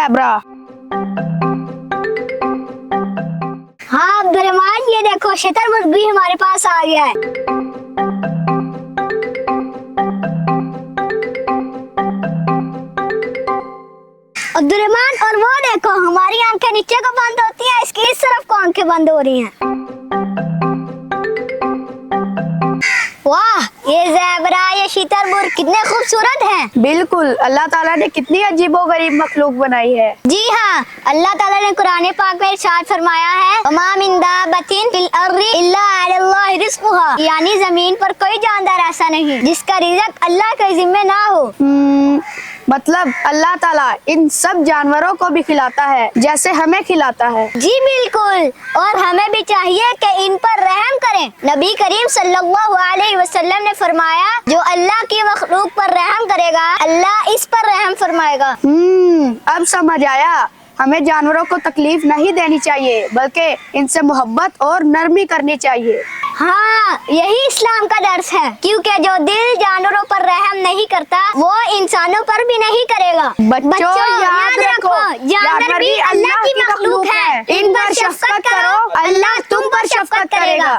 Zebra. हाँ Abdurrahman, ये देखो शुतुरमुर्ग भी हमारे पास आ गया है। अब्दुर्रहमान, और वो देखो हमारी आंखें नीचे को बंद होती हैं, इसकी इस तरफ को आंखें बंद हो रही हैं। वाह, ये ज़ेब्रा, ये शुतुरमुर्ग कितने खूबसूरत हैं। बिल्कुल, अल्लाह ताला ने कितनी अजीबोगरीब मखलूक बनाई है। जी हाँ, अल्लाह ताला ने कुरान पाक में इरशाद फरमाया है, वमा मिन दाब्बतिन फिल अर्दि इल्ला अलल्लाहि रिज़्क़ुहा, यानी जमीन पर कोई जानदार ऐसा नहीं जिसका रिज़्क़ अल्लाह के जिम्मे ना हो। मतलब अल्लाह ताला इन सब जानवरों को भी खिलाता है जैसे हमें खिलाता है। जी बिल्कुल, और हमें भी चाहिए कि इन पर रहम करें। नबी करीम सल्लल्लाहु अलैहि वसल्लम ने फरमाया, जो अल्लाह की मखलूक पर रहम करेगा अल्लाह इस पर रहम फरमाएगा। अब समझ आया, हमें जानवरों को तकलीफ नहीं देनी चाहिए बल्कि इनसे मोहब्बत और नरमी करनी चाहिए। हाँ, यही इस्लाम का दर्स है, क्योंकि जो दिल जानवरों पर रहम नहीं करता वो इंसानों पर भी नहीं करेगा। बच्चों याद रखो, जानवर भी अल्लाह की मखलूक है, इन पर शफकत करो, अल्लाह तुम पर शफकत करेगा।